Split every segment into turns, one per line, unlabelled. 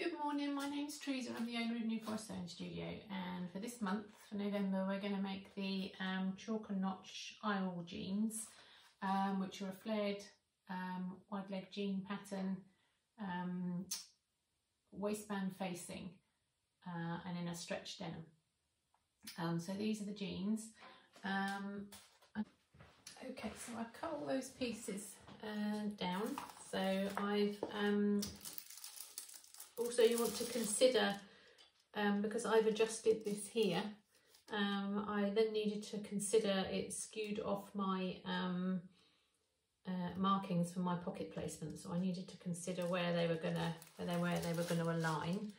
Good morning, my name's Teresa. I'm the owner of New Forest Sewing Studio, and for this month, for November, we're going to make the chalk and notch aisle jeans, which are a flared wide leg jean pattern, waistband facing, and in a stretch denim. So these are the jeans. Okay, so I've cut all those pieces down. So I've also, you want to consider, because I've adjusted this here, I then needed to consider it skewed off my markings for my pocket placement. So I needed to consider where they were gonna align.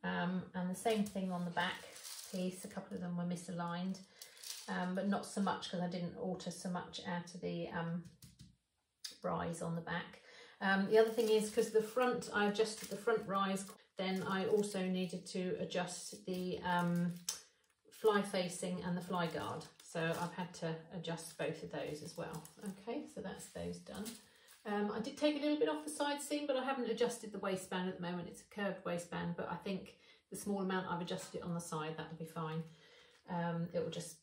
And the same thing on the back piece. A couple of them were misaligned, but not so much because I didn't alter so much out of the rise on the back. The other thing is, because the front, I adjusted the front rise, then I also needed to adjust the fly facing and the fly guard. So I've had to adjust both of those as well. Okay, so that's those done. I did take a little bit off the side seam, but I haven't adjusted the waistband at the moment. It's a curved waistband, but I think the small amount I've adjusted it on the side, that'll be fine. It will just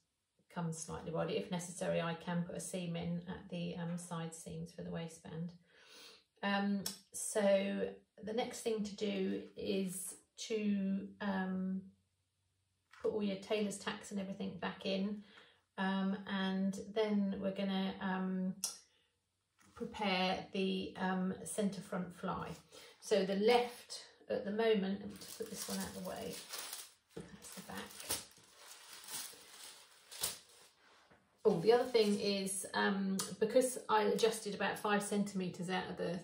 come slightly wider. If necessary, I can put a seam in at the side seams for the waistband. So the next thing to do is to put all your tailor's tacks and everything back in, and then we're going to prepare the centre front fly. So the left at the moment, let me just put this one out of the way, that's the back. Oh, the other thing is, because I adjusted about 5 centimetres out of the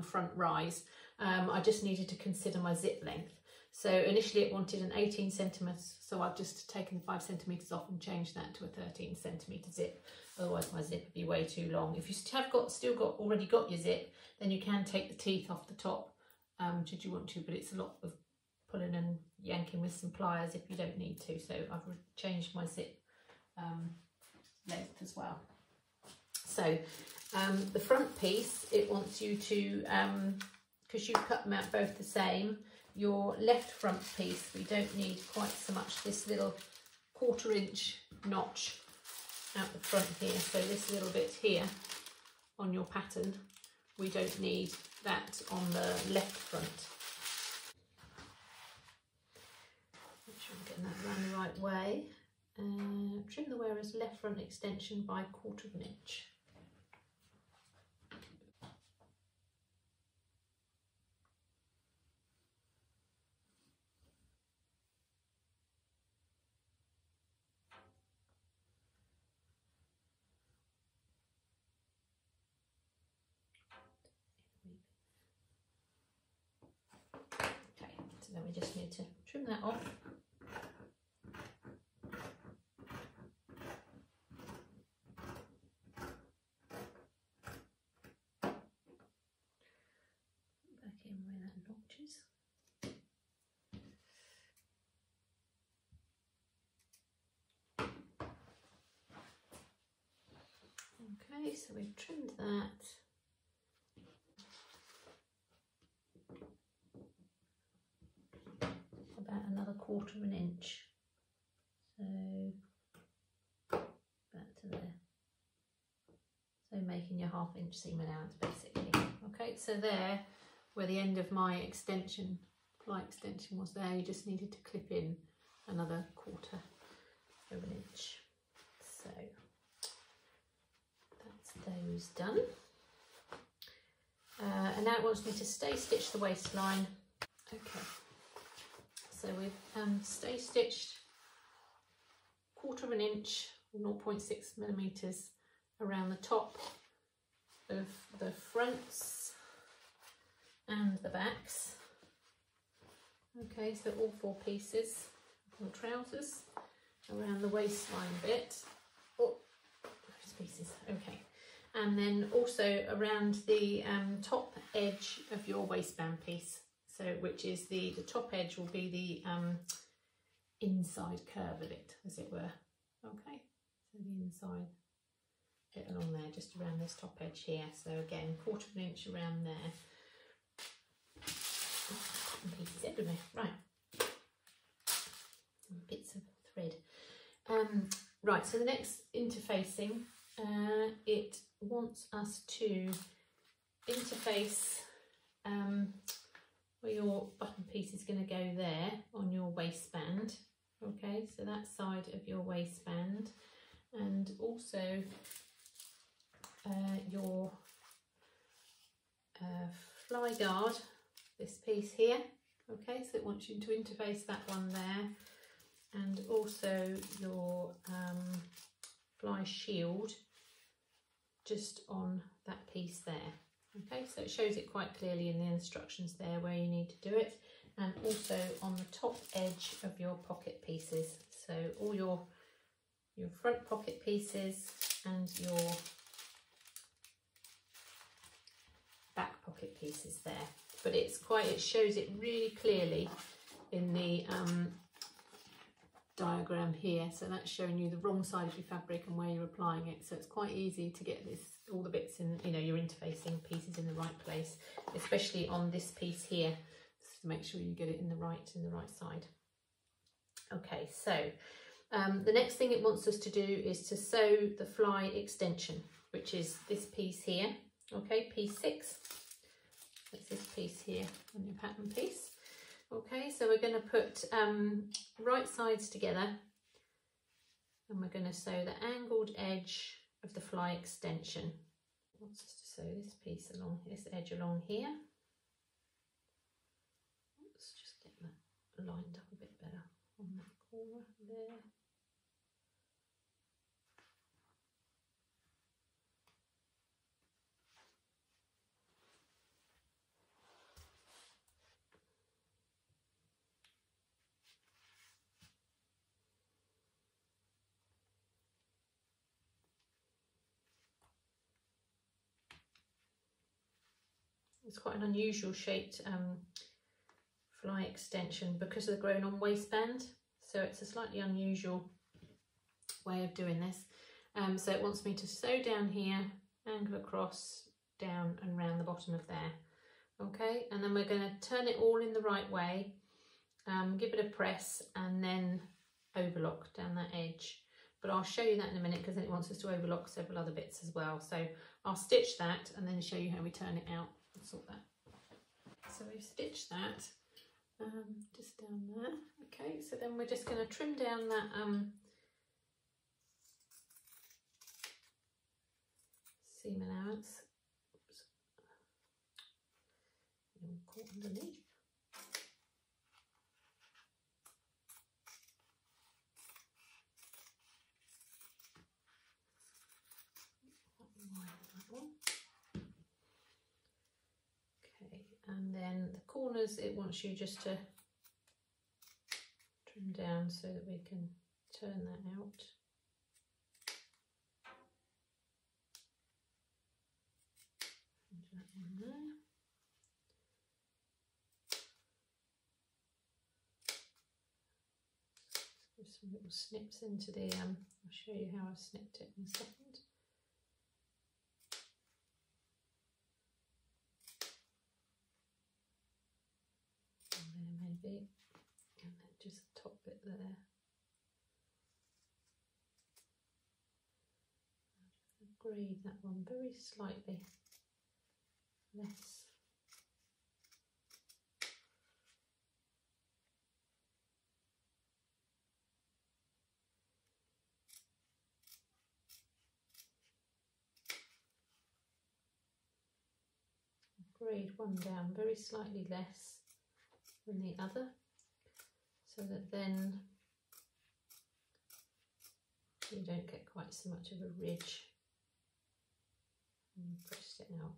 front rise, I just needed to consider my zip length. So initially it wanted an 18 centimetres, so I've just taken 5 centimetres off and changed that to a 13 centimetre zip. Otherwise my zip would be way too long. If you have already got your zip, then you can take the teeth off the top, should you want to, but it's a lot of pulling and yanking with some pliers if you don't need to. So I've changed my zip length as well. So the front piece, it wants you to, because you've cut them out both the same, your left front piece, we don't need quite so much this little 1/4 inch notch out the front here. So this little bit here on your pattern, we don't need that on the left front. Make sure I'm getting that around the right way. Trim the wearer's left front extension by 1/4 inch. Okay, so then we just need to trim that off. Okay, so we've trimmed that. About another 1/4 inch. So back to there. So making your 1/2 inch seam allowance basically. Okay, so there, where the end of my extension, fly extension was there, you just needed to clip in another 1/4 inch. So those done, and now it wants me to stay stitch the waistline. Okay, so we've stay stitched 1/4 inch, 0.6 millimeters around the top of the fronts and the backs. Okay, so all 4 pieces, 4 trousers around the waistline bit. Oh, those pieces. Okay. And then also around the top edge of your waistband piece, so which is the top edge will be the inside curve of it, as it were. Okay, so the inside bit along there, just around this top edge here. So again, 1/4 inch around there. they? Right. Bits of thread. Right, so the next interfacing, it wants us to interface where your button piece is going to go there on your waistband. Okay, so that side of your waistband, and also your fly guard, this piece here. Okay, so it wants you to interface that one there, and also your fly shield just on that piece there. Okay, so it shows it quite clearly in the instructions there where you need to do it, and also on the top edge of your pocket pieces. So all your front pocket pieces and your back pocket pieces there. But it shows it really clearly in the diagram here. So that's showing you the wrong side of your fabric and where you're applying it. So it's quite easy to get all the bits in, your interfacing pieces in the right place, especially on this piece here, just to make sure you get it in the right side. Okay, so the next thing it wants us to do is to sew the fly extension, which is this piece here. Okay, piece 6. That's this piece here on your pattern piece. Okay, so we're going to put right sides together, and we're going to sew the angled edge of the fly extension. It wants us to sew this piece along, this edge along here. Let's just get that lined up a bit better on that corner there. It's quite an unusual shaped fly extension because of the grown on waistband, so it's a slightly unusual way of doing this. So it wants me to sew down here, angle across, down and round the bottom of there. Okay, and then we're going to turn it all in the right way, give it a press, and then overlock down that edge. But I'll show you that in a minute, because then it wants us to overlock several other bits as well. So I'll stitch that and then show you how we turn it out and sort that. So we've stitched that just down there. Okay, so then we're just going to trim down that seam allowance. Oops. Caught underneath. Okay, and then the corners, it wants you just to trim down so that we can turn that out. That in there. Give some little snips into the I'll show you how I've snipped it in a second. And there maybe, and then just the top bit there. I'll grade that one very slightly less. Grade one down very slightly less than the other, so that then you don't get quite so much of a ridge. And press it out.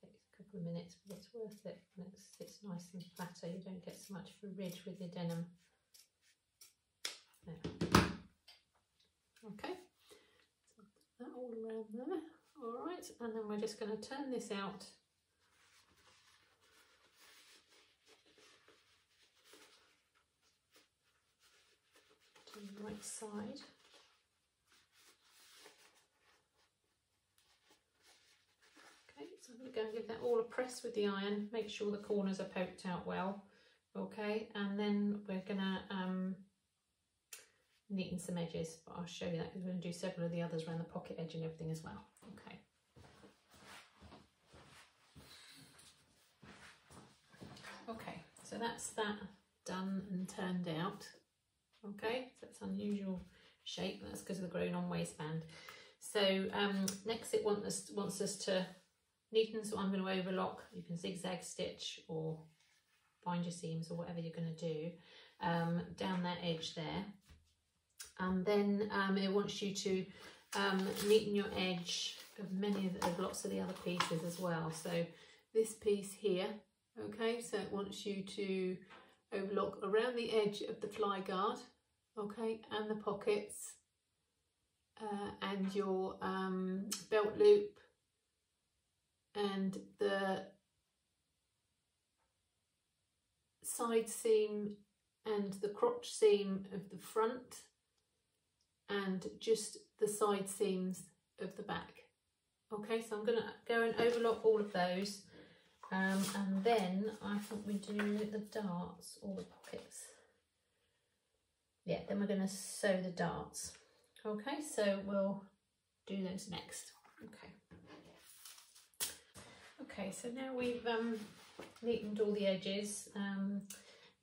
It takes a couple of minutes, but it's worth it. And it's nice and flatter. You don't get so much of a ridge with your denim. There. Okay. That all around there. All right, and then we're just going to turn this out to the right side. Okay, So I'm going to go and give that all a press with the iron, make sure the corners are poked out well, okay, and then we're going to neaten some edges, but I'll show you that because we're going to do several of the others around the pocket edge and everything as well, okay. Okay, so that's that done and turned out, okay, so it's unusual shape, that's because of the grown on waistband. So next it wants us to neaten, so I'm going to overlock. You can zigzag stitch or bind your seams or whatever you're going to do down that edge there, and then it wants you to neaten your edge of lots of the other pieces as well. So this piece here, okay, so it wants you to overlock around the edge of the fly guard, okay, and the pockets and your belt loop and the side seam and the crotch seam of the front and just the side seams of the back. Okay, so I'm going to go and overlock all of those and then I think we do the darts or the pockets. Yeah, then we're going to sew the darts. Okay, so we'll do those next. Okay. Okay, so now we've neatened all the edges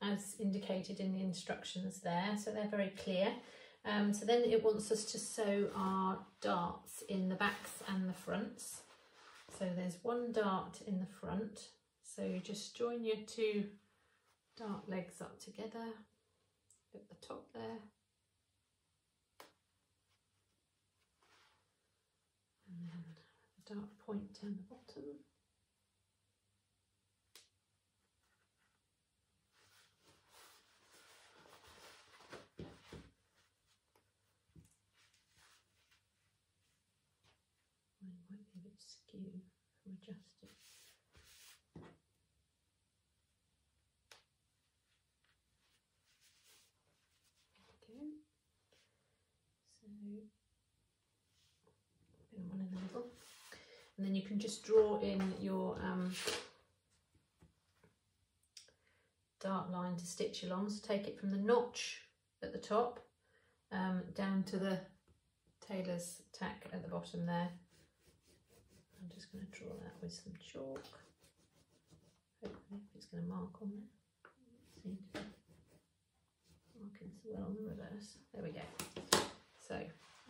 as indicated in the instructions there, so they're very clear. So then it wants us to sew our darts in the backs and the fronts. So there's one dart in the front, so you just join your two dart legs up together at the top there. And then the dart point down the bottom. Might be a bit skew, I'll adjust it. Okay, so put one in the middle, and then you can just draw in your dart line to stitch along. So take it from the notch at the top down to the tailor's tack at the bottom there. I'm just going to draw that with some chalk. Hopefully it's going to mark on there. It seems to be marking so well on the reverse. There we go. So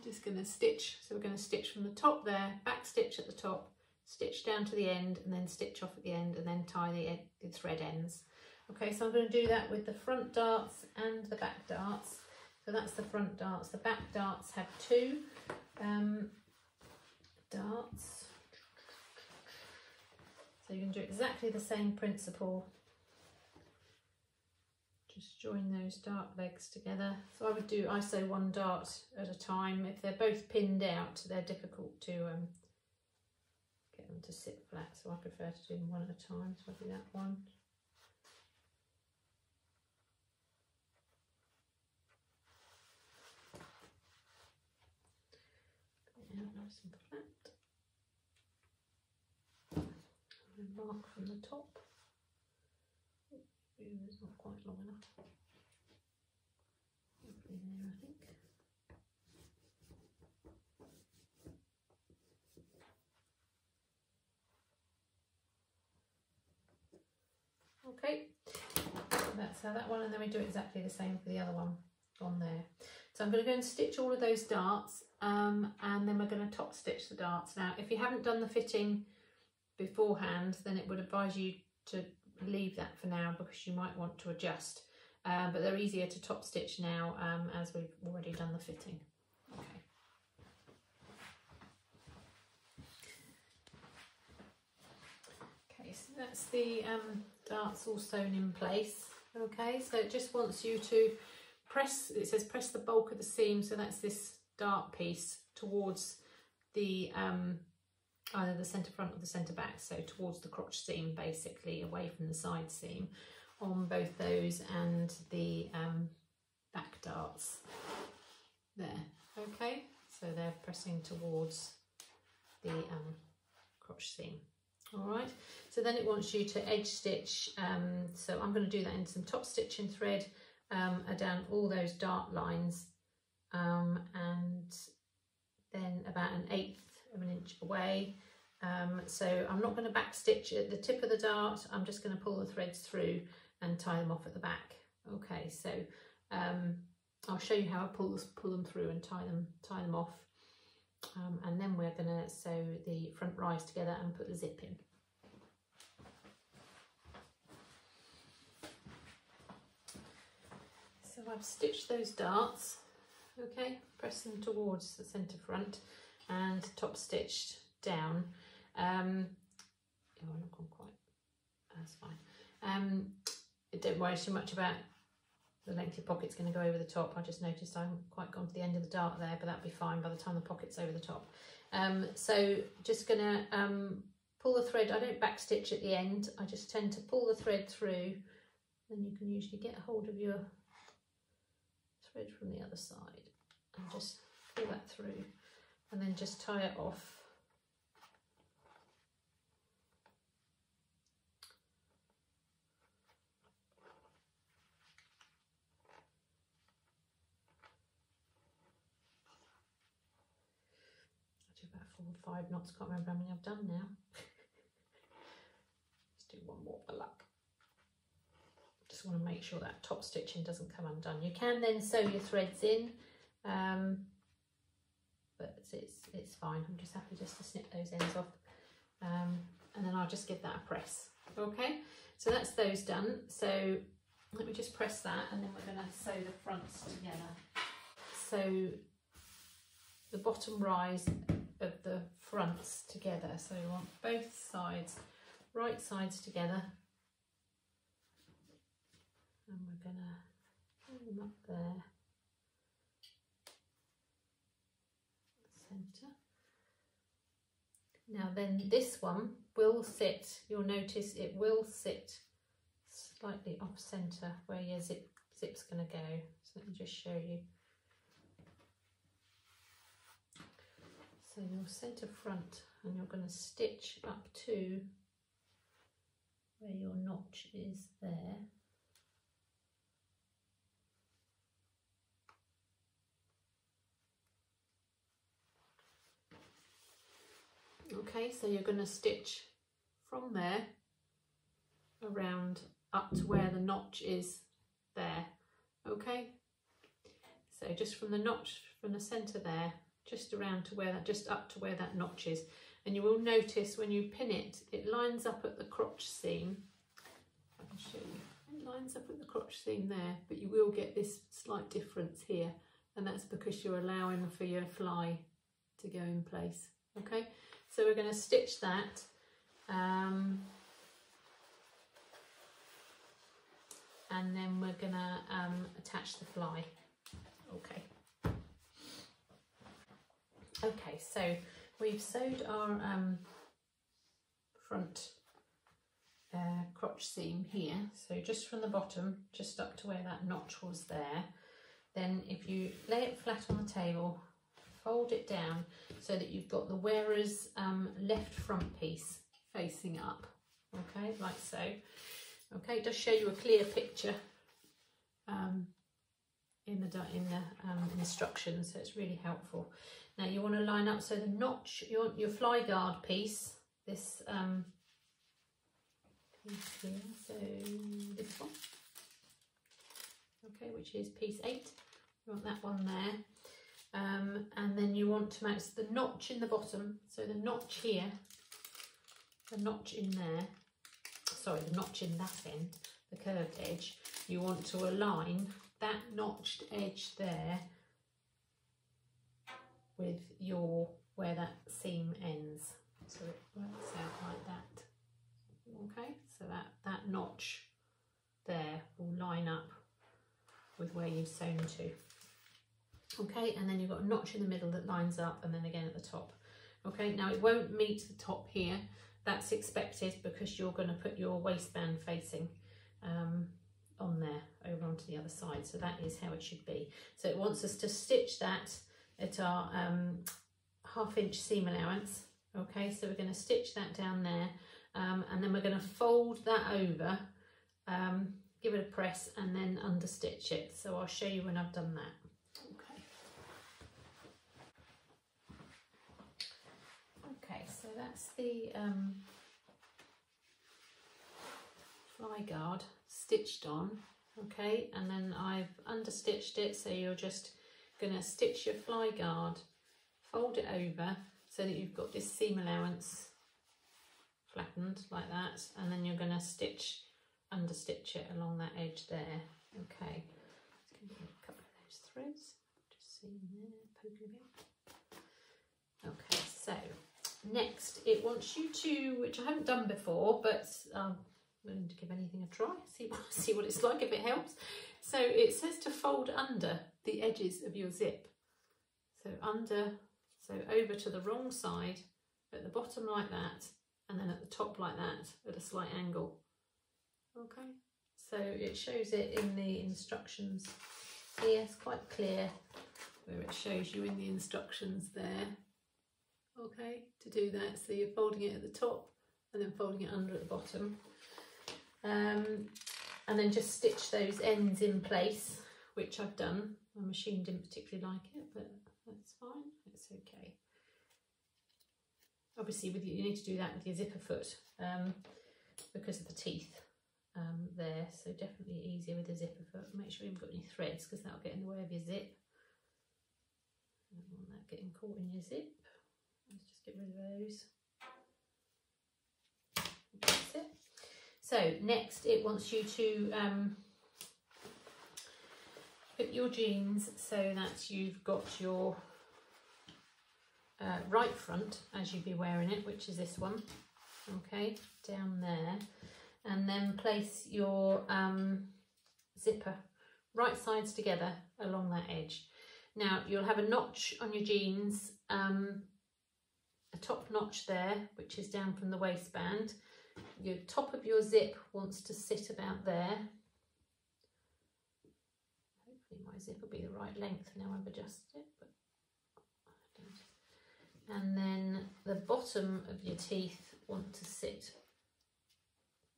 just going to stitch. So we're going to stitch from the top there, back stitch at the top, stitch down to the end, and then stitch off at the end, and then tie the thread ends. Okay, so I'm going to do that with the front darts and the back darts. So that's the front darts. The back darts have two darts. So you can do exactly the same principle. Just join those dart legs together. So I sew one dart at a time. If they're both pinned out, they're difficult to get them to sit flat. So I prefer to do them one at a time. So I do that one. Put it out nice and flat. And mark from the top. It's not quite long enough. Hopefully there, I think. Okay, that's how that one, and then we do exactly the same for the other one on there. So I'm going to go and stitch all of those darts, and then we're going to top stitch the darts. Now, if you haven't done the fitting beforehand, then it would advise you to leave that for now because you might want to adjust, but they're easier to top stitch now as we've already done the fitting. Okay. Okay, so that's the darts all sewn in place. Okay, so it just wants you to press, it says press the bulk of the seam, so that's this dart piece towards the either the centre front or the centre back, so towards the crotch seam basically, away from the side seam on both those and the back darts there. Okay, so they're pressing towards the crotch seam. All right, so then it wants you to edge stitch, so I'm going to do that in some top stitching thread down all those dart lines, and then about 1/8 of an inch away. So I'm not going to back stitch at the tip of the dart, I'm just going to pull the threads through and tie them off at the back. Okay, so I'll show you how I pull them through and tie them off. And then we're going to sew the front rise together and put the zip in. So I've stitched those darts, okay, press them towards the centre front and top stitched down. Oh, I've not gone quite, that's fine. Don't worry too much about the length your pocket's going to go over the top. I just noticed I haven't quite gone to the end of the dart there, but that'll be fine by the time the pocket's over the top. So just going to pull the thread. I don't back stitch at the end, I just tend to pull the thread through, and you can usually get a hold of your thread from the other side and just pull that through and then just tie it off. About 4 or 5 knots, can't remember how many I've done now. Let's do one more for luck. Just want to make sure that top stitching doesn't come undone. You can then sew your threads in, but it's fine. I'm just happy just to snip those ends off, and then I'll just give that a press. Okay, so that's those done. So let me just press that, and then we're going to sew the fronts together. So the bottom rise of the fronts together, so we want both sides, right sides together, and we're going to bring them up there, centre. Now then this one will sit, you'll notice it will sit slightly off centre where your zip's going to go, so let me just show you. So you'll centre front and you're going to stitch up to where your notch is there. Okay, so you're going to stitch from there around up to where the notch is there. Okay, so just from the notch, from the centre there, just around to where that, just up to where that notch is, and you will notice when you pin it, it lines up at the crotch seam. I can show you. It lines up at the crotch seam there, but you will get this slight difference here, and that's because you're allowing for your fly to go in place. Okay, so we're going to stitch that. And then we're going to attach the fly. Okay. Okay, so we've sewed our front crotch seam here, so just from the bottom, just up to where that notch was there. Then if you lay it flat on the table, fold it down so that you've got the wearer's left front piece facing up, okay, like so. Okay, it does show you a clear picture in the instructions, so it's really helpful. Now you want to line up, so the notch, your fly guard piece, this piece here, so this one, okay, which is piece 8, you want that one there, and then you want to match the notch in the bottom, so the notch here, the notch in there, sorry, the notch in that end, the curved edge, you want to align that notched edge there with your, where that seam ends, so it works out like that. Okay, so that notch there will line up with where you've sewn to. Okay, and then you've got a notch in the middle that lines up, and then again at the top. Okay, now it won't meet the top here, that's expected because you're going to put your waistband facing on there over onto the other side, so that is how it should be. So it wants us to stitch that at our 1/2 inch seam allowance. Okay, so we're going to stitch that down there, then we're going to fold that over, give it a press and then understitch it. So I'll show you when I've done that. Okay, so that's the fly guard stitched on, okay, and then I've understitched it, so you're just going to stitch your fly guard, fold it over so that you've got this seam allowance flattened like that, and then you're going to understitch it along that edge there. Okay, let's give it a couple of those threads, just see in there, poking a bit. Okay, so next it wants you to, which I haven't done before, but I'm willing to give anything a try, see what it's like, if it helps. So it says to fold under the edges of your zip. So over to the wrong side, at the bottom like that, and then at the top like that, at a slight angle. Okay, so it shows it in the instructions here. It's quite clear where it shows you in the instructions there. Okay, to do that, so you're folding it at the top and then folding it under at the bottom. And then just stitch those ends in place, which I've done. My machine didn't particularly like it, but that's fine, it's okay. Obviously you need to do that with your zipper foot because of the teeth there, so definitely easier with a zipper foot. Make sure you haven't got any threads because that'll get in the way of your zip. You don't want that getting caught in your zip. Let's just get rid of those. That's it. So next it wants you to put your jeans so that you've got your right front as you'd be wearing it, which is this one, okay, down there, and then place your zipper right sides together along that edge. Now you'll have a notch on your jeans, a top notch there, which is down from the waistband. Your top of your zip wants to sit about there. Hopefully my zip will be the right length now I've adjusted it, but I don't. And then the bottom of your teeth want to sit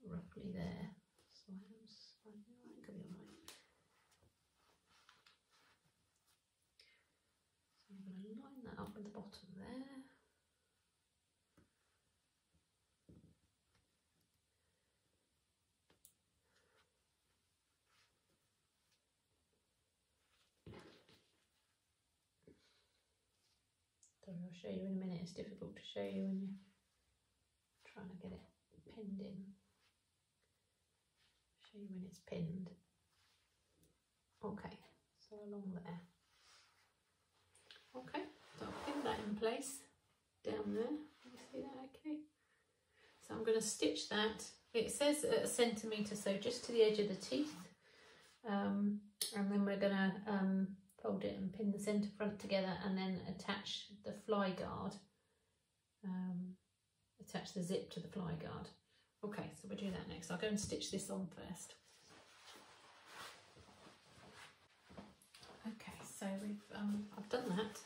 roughly there. So I am slightly right, could be alright. So I'm going to line that up with the bottom there. Sorry, I'll show you in a minute. It's difficult to show you when you're trying to get it pinned in. Show you when it's pinned. Okay, so along there. Okay, so I'll pin that in place down there. Can you see that okay? So I'm going to stitch that. It says at a centimetre, so just to the edge of the teeth. And then we're going to fold it and pin the centre front together and then attach the fly guard, attach the zip to the fly guard. Okay, so we'll do that next. I'll go and stitch this on first. Okay, so I've done that.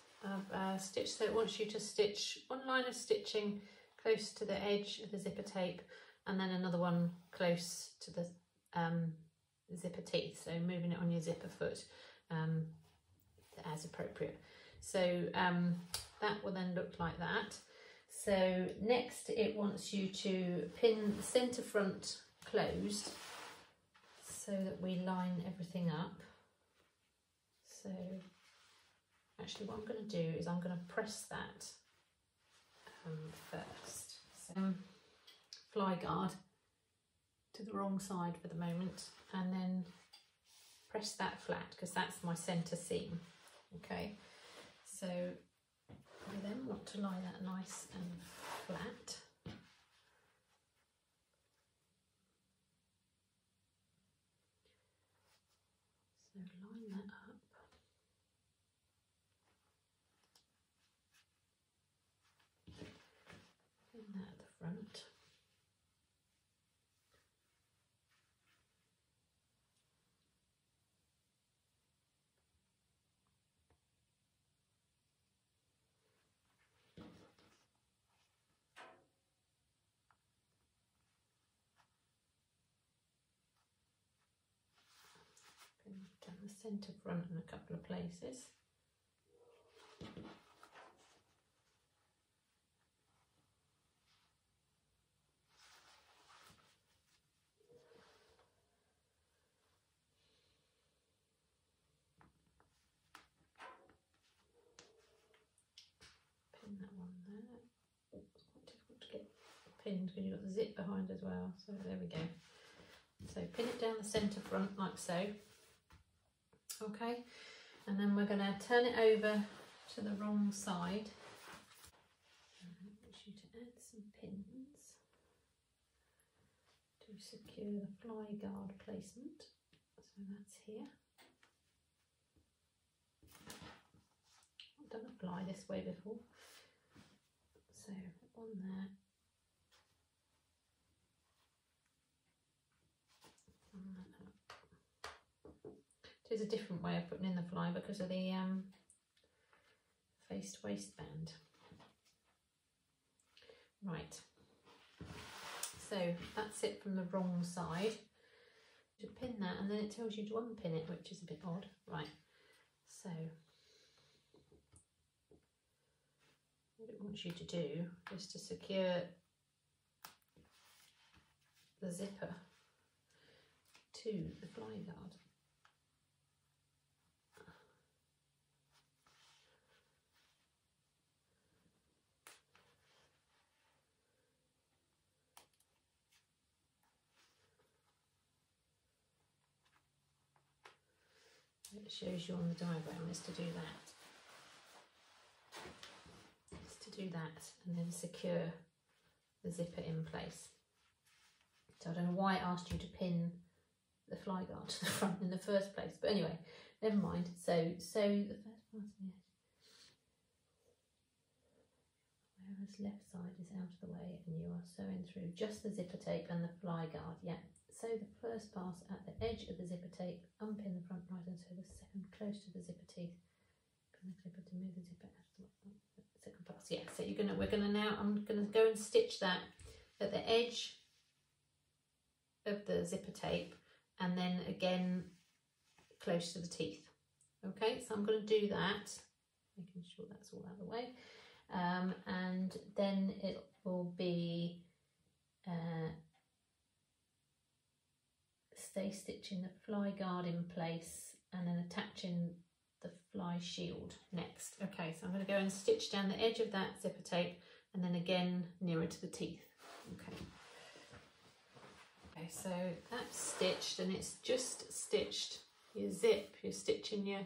I've stitched, so it wants you to stitch one line of stitching close to the edge of the zipper tape and then another one close to the zipper teeth, so moving it on your zipper foot as appropriate. So that will then look like that. So next it wants you to pin the centre front closed so that we line everything up. So actually what I'm going to do is I'm going to press that first. So fly guard to the wrong side for the moment and then press that flat because that's my centre seam. Okay, so we then want to lie that nice and flat. So line that up. Pin that at the front. down the centre front in a couple of places. Pin that one there. Oh, it's quite difficult to get pinned because you've got the zip behind as well. So there we go. So pin it down the centre front like so. Okay, and then we're going to turn it over to the wrong side. I want you to add some pins to secure the fly guard placement. So that's here. I've done a fly this way before. So on there. There's a different way of putting in the fly because of the faced waistband. Right, so that's it from the wrong side. You pin that and then it tells you to unpin it, which is a bit odd. Right, so what it wants you to do is to secure the zipper to the fly guard. It shows you on the diagram is to do that. Is to do that and then secure the zipper in place. So I don't know why it asked you to pin the fly guard to the front in the first place, but anyway, never mind. So the first part of the edge, whereas left side is out of the way and you are sewing through just the zipper tape and the fly guard. Yeah. Sew the first pass at the edge of the zipper tape, unpin the front right and sew the second close to the zipper teeth. Pin the clipper to move the zipper out of the second pass. Yeah, so I'm gonna go and stitch that at the edge of the zipper tape and then again close to the teeth. Okay, so I'm going to do that, making sure that's all out of the way, and then it will be stay stitching the fly guard in place and then attaching the fly shield next. Okay, so I'm going to go and stitch down the edge of that zipper tape and then again nearer to the teeth. Okay. Okay, so that's stitched and it's just stitched your zip. You're stitching your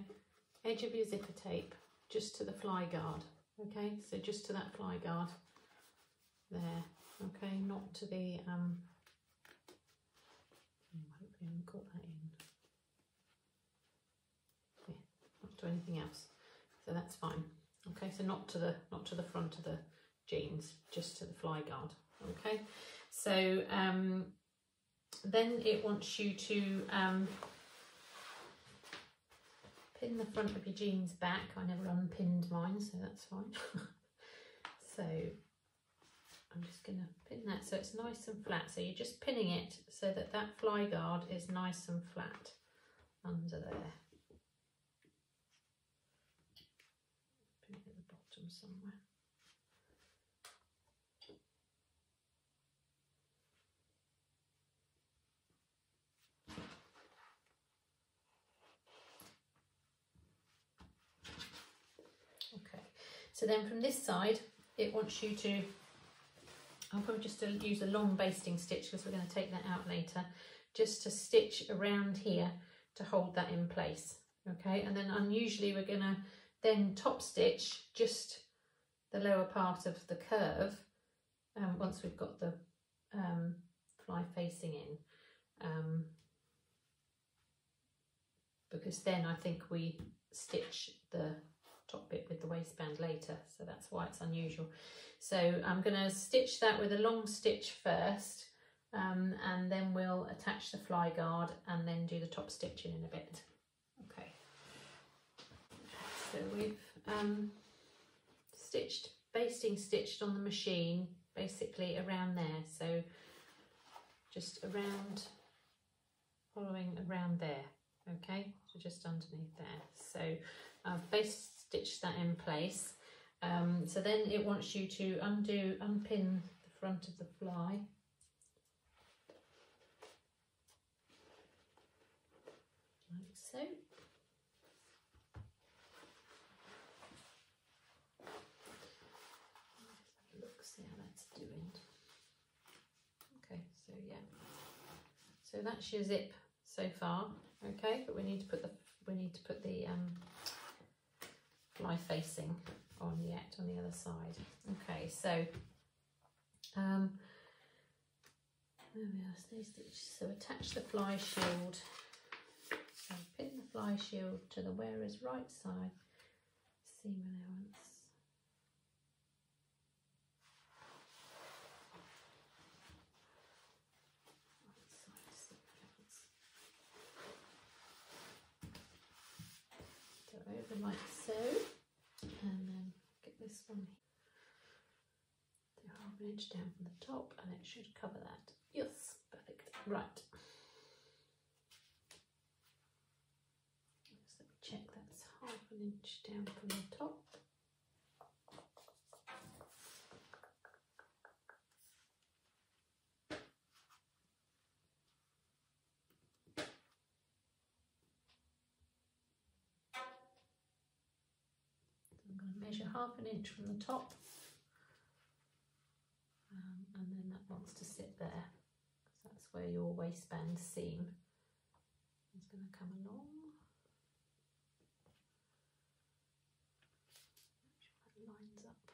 edge of your zipper tape just to the fly guard. Okay, so just to that fly guard there. Okay, not to the hopefully I haven't caught that in. Yeah, not to anything else. So that's fine. Okay, so not to the front of the jeans, just to the fly guard. Okay, so then it wants you to pin the front of your jeans back. I never unpinned mine, so that's fine. So I'm just going to pin that so it's nice and flat. So you're just pinning it so that that fly guard is nice and flat under there. Pin it at the bottom somewhere. Okay, so then from this side, it wants you to, I'll probably just use a long basting stitch because we're going to take that out later, just to stitch around here to hold that in place. Okay, and then unusually we're going to then top stitch just the lower part of the curve once we've got the fly facing in, because then I think we stitch the top bit with the waistband later, so that's why it's unusual. So I'm going to stitch that with a long stitch first, and then we'll attach the fly guard and then do the top stitching in a bit. Okay, so we've basting stitched on the machine basically around there, so just around, following around there. okay, so just underneath there. So I've base stitched that in place. So then it wants you to unpin the front of the fly. Like so. Look, see how that's doing. Okay, so yeah. So that's your zip so far. Okay, but we need to put the fly facing on yet on the other side. Okay, so there we are, stay stitched. So attach the fly shield. So pin the fly shield to the wearer's right side seam allowance. Right side seam allowance. Go over like so, and then get this one. Do half an inch down from the top, and it should cover that. Yes, perfect. Right. Check that's half an inch down from the top. I'm going to measure half an inch from the top, and then that wants to sit there, because that's where your waistband seam is going to come along. Lines up.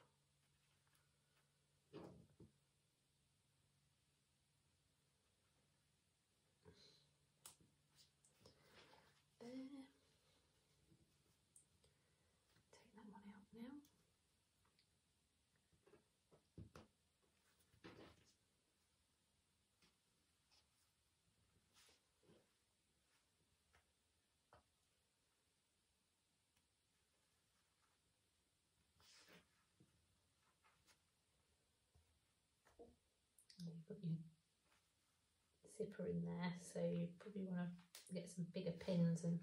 There. Take that one out now. You've got your zipper in there, so you probably want to get some bigger pins and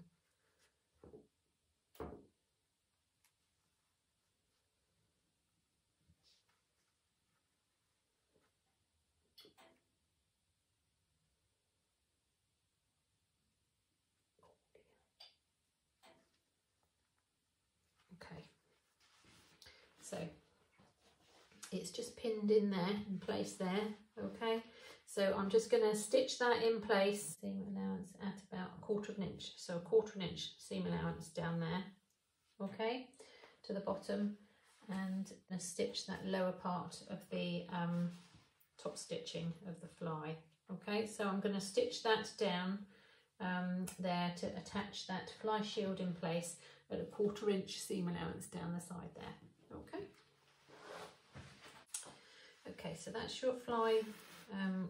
okay. So it's just pinned in there, in place there, okay? So I'm just going to stitch that in place, seam allowance at about 1/4 of an inch, so 1/4 of an inch seam allowance down there, okay, to the bottom, and stitch that lower part of the top stitching of the fly, okay? So I'm going to stitch that down there to attach that fly shield in place at a 1/4 inch seam allowance down the side there, okay? Okay, so that's your fly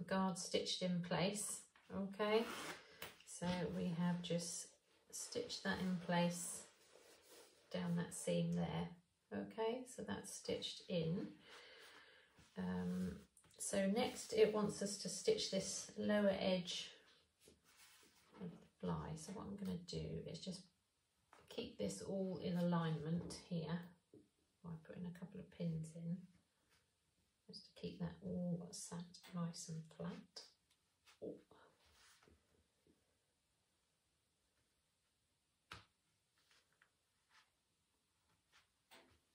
guard stitched in place, okay? So we have just stitched that in place down that seam there, okay? So that's stitched in. So next it wants us to stitch this lower edge of the fly. So what I'm going to do is just keep this all in alignment here by putting a couple of pins in, just to keep that all sat nice and flat. Oh.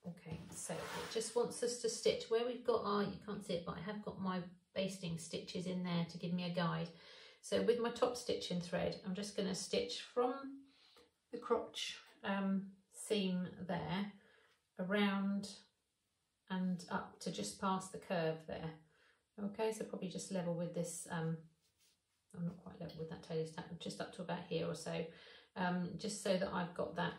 Okay, so it just wants us to stitch where we've got our, you can't see it, but I have got my basting stitches in there to give me a guide. So with my top stitching thread, I'm just going to stitch from the crotch seam there around and up to just past the curve there. Okay, so probably just level with this, I'm not quite level with that tailor's tack, just up to about here or so, just so that I've got that.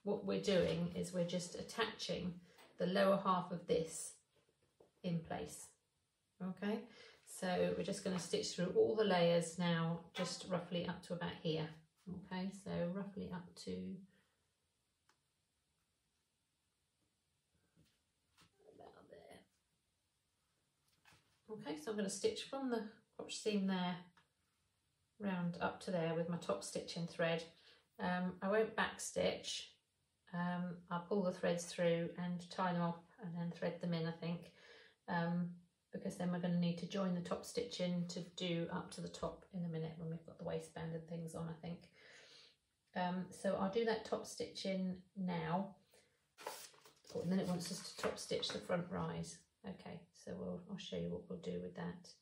What we're doing is we're just attaching the lower half of this in place. Okay, so we're just going to stitch through all the layers now, just roughly up to about here. Okay, so roughly up to about there. Okay, so I'm going to stitch from the crotch seam there round up to there with my top stitching thread. I won't back stitch. I'll pull the threads through and tie them up and then thread them in, I think, because then we're going to need to join the top stitching to do up to the top in a minute when we've got the waistband and things on, I think. So I'll do that top stitching now. Oh, and then it wants us to top stitch the front rise. Okay, so I'll show you what we'll do with that.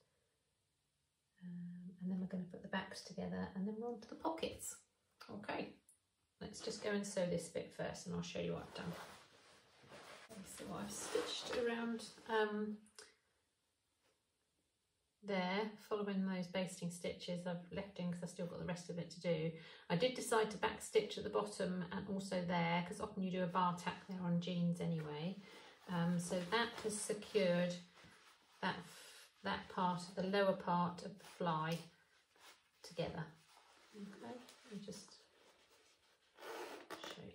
And then we're going to put the backs together and then we're on to the pockets. Okay, let's just go and sew this bit first and I'll show you what I've done. Okay, so I've stitched around there, following those basting stitches I've left in because I've still got the rest of it to do. I did decide to back stitch at the bottom and also there, because often you do a bar tack there on jeans anyway. So that has secured that part, the lower part of the fly together. Okay, let me just show you.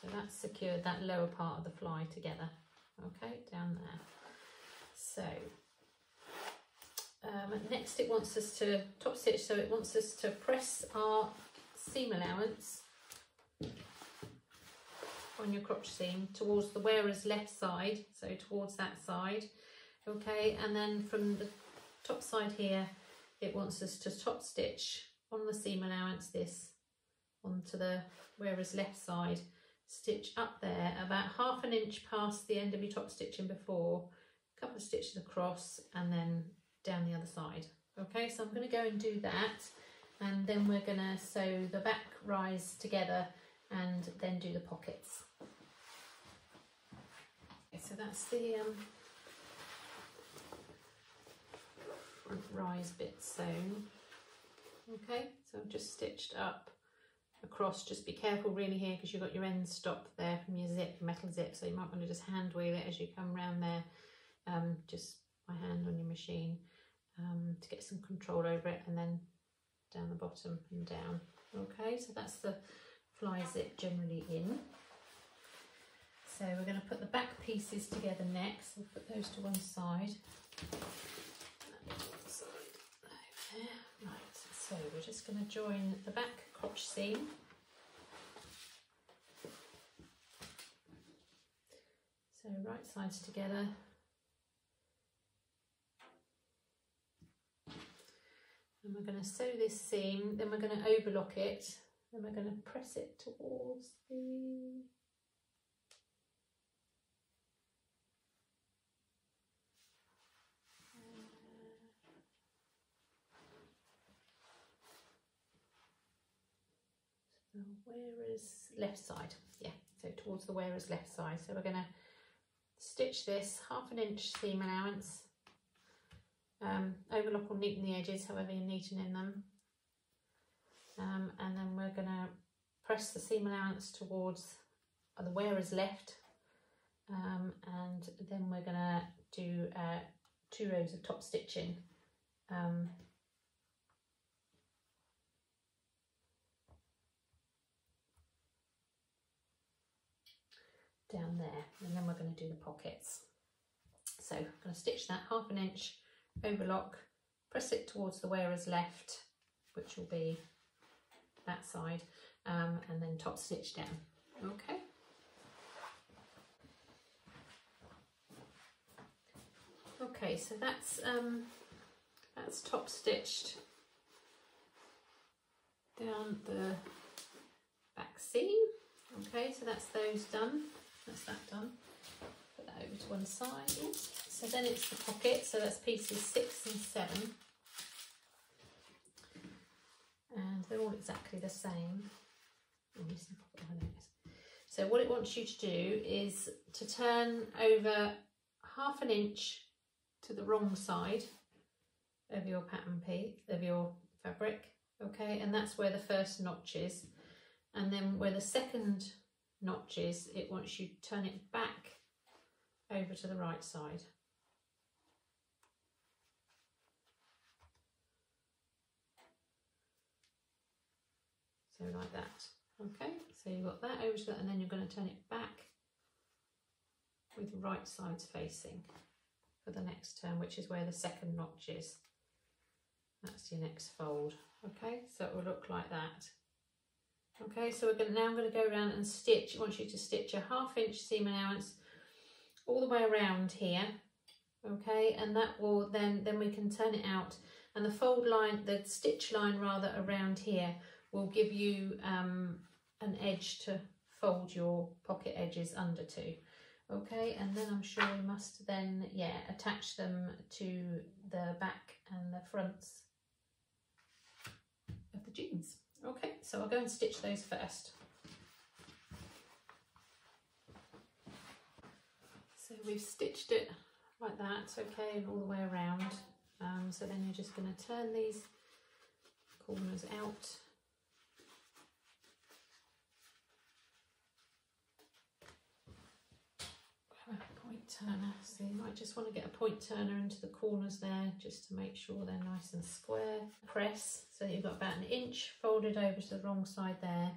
So that's secured that lower part of the fly together. Okay, down there. So next it wants us to top stitch, so it wants us to press our seam allowance on your crotch seam towards the wearer's left side, so towards that side. Okay, and then from the top side here it wants us to top stitch on the seam allowance this onto the wearer's left side, stitch up there about 1/2 inch past the end of your top stitching before, a couple of stitches across and then down the other side. Okay, so I'm going to go and do that and then we're going to sew the back rise together and then do the pockets. Okay, so that's the front rise bit sewn. Okay, so I've just stitched up across. Just be careful really here because you've got your end stop there from your zip, metal zip, so you might want to just hand wheel it as you come round there, just by hand on your machine, to get some control over it, and then down the bottom and down. Okay, so that's the fly zip generally in. So we're going to put the back pieces together next. We'll put those to one side. Right, so we're just going to join the back crotch seam. So right sides together. And we're going to sew this seam, then we're going to overlock it, then we're going to press it towards the wearer's left side, yeah, so towards the wearer's left side. So we're going to stitch this 1/2 inch seam allowance, overlock or neaten the edges however you're neatening them, and then we're going to press the seam allowance towards the wearer's left, and then we're going to do 2 rows of top stitching, down there, and then we're going to do the pockets. So I'm going to stitch that 1/2 inch, overlock, press it towards the wearer's left, which will be that side, and then top stitch down. Okay. Okay, so that's top stitched down the back seam. Okay, so that's those done. That's that done. Put that over to one side. Oops. So then it's the pocket. So that's pieces 6 and 7, and they're all exactly the same. So what it wants you to do is to turn over 1/2 inch to the wrong side of your pattern piece, of your fabric. Okay, and that's where the first notch is. And then where the second notch is, it wants you to turn it back over to the right side. So like that. Okay, so you've got that over to that, and then you're going to turn it back with the right sides facing for the next turn, which is where the second notch is. That's your next fold. Okay, so it will look like that. Okay, so now I'm going to go around and stitch. I want you to stitch a 1/2 inch seam allowance all the way around here. Okay, and that will then we can turn it out, and the fold line, the stitch line rather, around here will give you an edge to fold your pocket edges under to. Okay, and then I'm sure we must then, yeah, attach them to the back and the fronts of the jeans. Okay, so I'll go and stitch those first. So we've stitched it like that, okay, and all the way around. So then you're just going to turn these corners out. Point turner, so you might just want to get a point turner into the corners there just to make sure they're nice and square. Press so that you've got about 1 inch folded over to the wrong side there,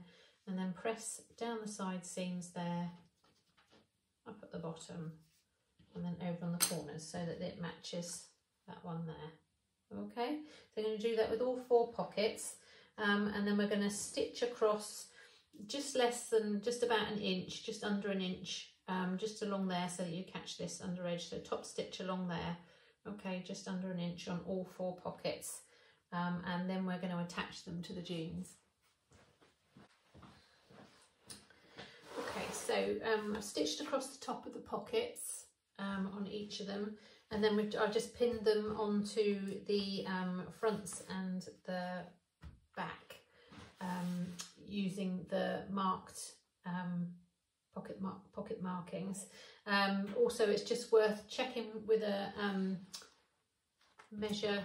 and then press down the side seams there, up at the bottom, and then over on the corners so that it matches that one there. Okay, so I'm going to do that with all 4 pockets, and then we're going to stitch across just about 1 inch, just under 1 inch, just along there, so that you catch this under edge. So top stitch along there, okay, just under 1 inch on all 4 pockets, and then we're going to attach them to the jeans. Okay, so I've stitched across the top of the pockets on each of them, and then I've just pinned them onto the fronts and the back using the marked pocket markings. Also, it's just worth checking with a measure,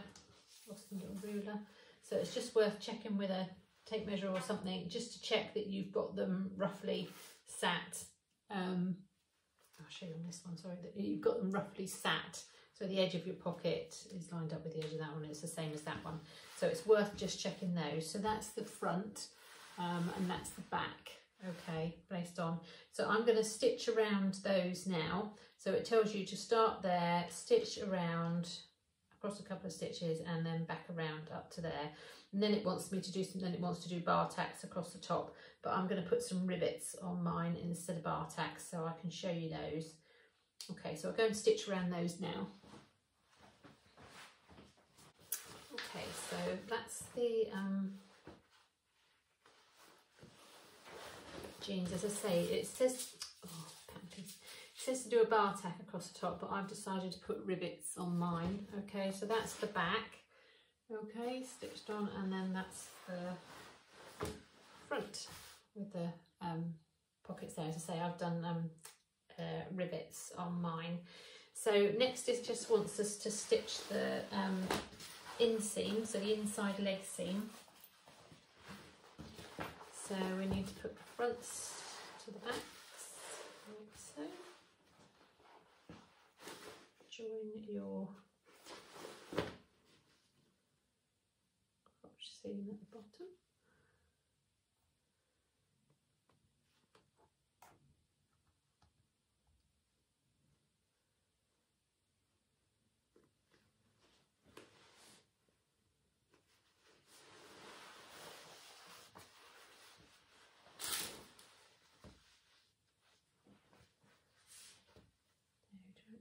lost my little ruler, so it's just worth checking with a tape measure or something, just to check that you've got them roughly sat. I'll show you on this one, sorry, that you've got them roughly sat, so the edge of your pocket is lined up with the edge of that one. It's the same as that one, so it's worth just checking those. So that's the front, and that's the back. Okay, placed on. So I'm going to stitch around those now. So it tells you to start there, stitch around across a couple of stitches, and then back around up to there. And then it wants me to do some, then it wants to do bar tacks across the top, but I'm going to put some rivets on mine instead of bar tacks, so I can show you those. Okay, so I'll go and stitch around those now. Okay, so that's the jeans. As I say, it says, it says to do a bar tack across the top, but I've decided to put rivets on mine. Okay, so that's the back. Okay, stitched on, and then that's the front with the pockets there. As I say, I've done rivets on mine. So next is just wants us to stitch the inseam, so the inside leg seam. So we need to put the fronts to the backs, like so. Join your crotch seam at the bottom.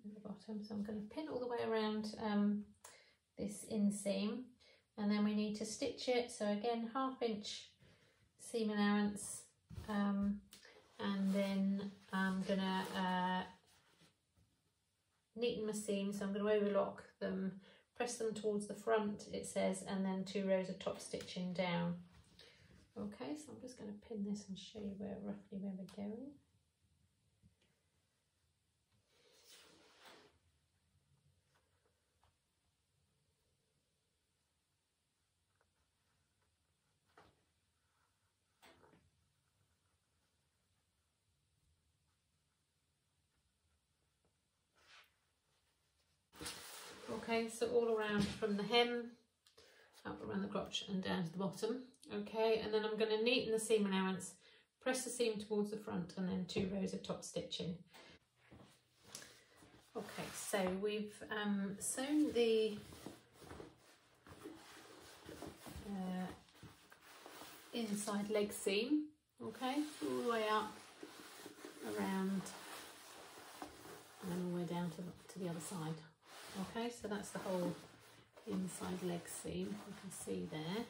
At the bottom, so I'm going to pin all the way around this inseam, and then we need to stitch it. So again, 1/2 inch seam allowance, and then I'm going to neaten my seams. So I'm going to overlock them, press them towards the front, it says, and then 2 rows of top stitching down. Okay, so I'm just going to pin this and show you roughly where we're going. Okay, so all around from the hem, up around the crotch and down to the bottom. Okay, and then I'm going to neaten the seam allowance, press the seam towards the front, and then 2 rows of top stitching. Okay, so we've sewn the inside leg seam, okay, all the way up, around, and then all the way down to the other side. Okay, so that's the whole inside leg seam, you can see there.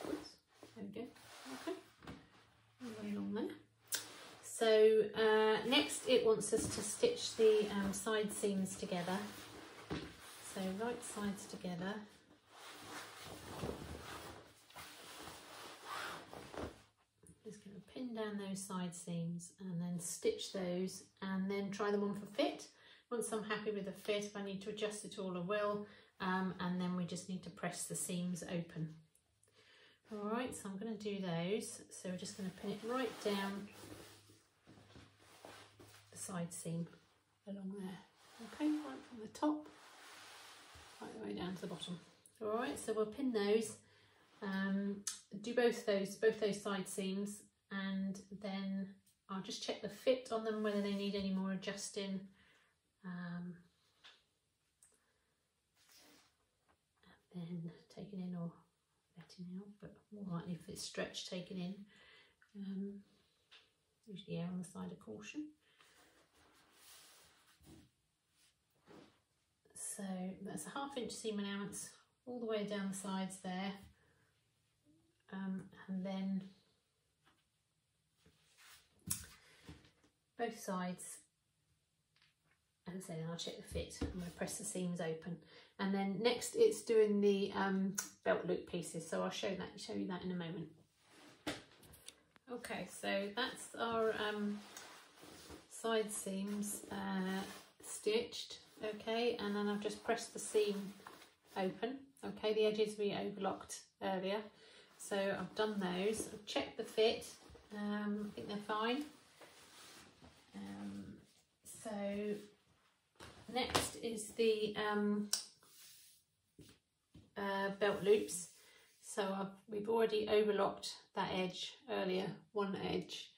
Oops, there we go, okay, all the way along there. So next it wants us to stitch the side seams together. So right sides together. Just going to pin down those side seams and then stitch those and then try them on for fit. Once I'm happy with the fit, if I need to adjust it all, I will. And then we just need to press the seams open. All right, so I'm going to do those. So we're just going to pin it right down the side seam along there. Okay, right from the top, right the way down to the bottom. All right, so we'll pin those. Do both those side seams, and then I'll just check the fit on them, whether they need any more adjusting. And then taking in or letting out, but more likely if it's stretched, taken in. Usually err on the side of caution. So that's a 1/2 inch seam allowance all the way down the sides there. And then both sides, as I say, I'll check the fit. I'm going to press the seams open, and then next it's doing the belt loop pieces, so I'll show you that in a moment. Okay, so that's our side seams stitched, okay, and then I've just pressed the seam open. Okay, the edges we overlocked earlier. So I've done those, I've checked the fit, I think they're fine. So next is the belt loops. So we've already overlocked that edge earlier, one edge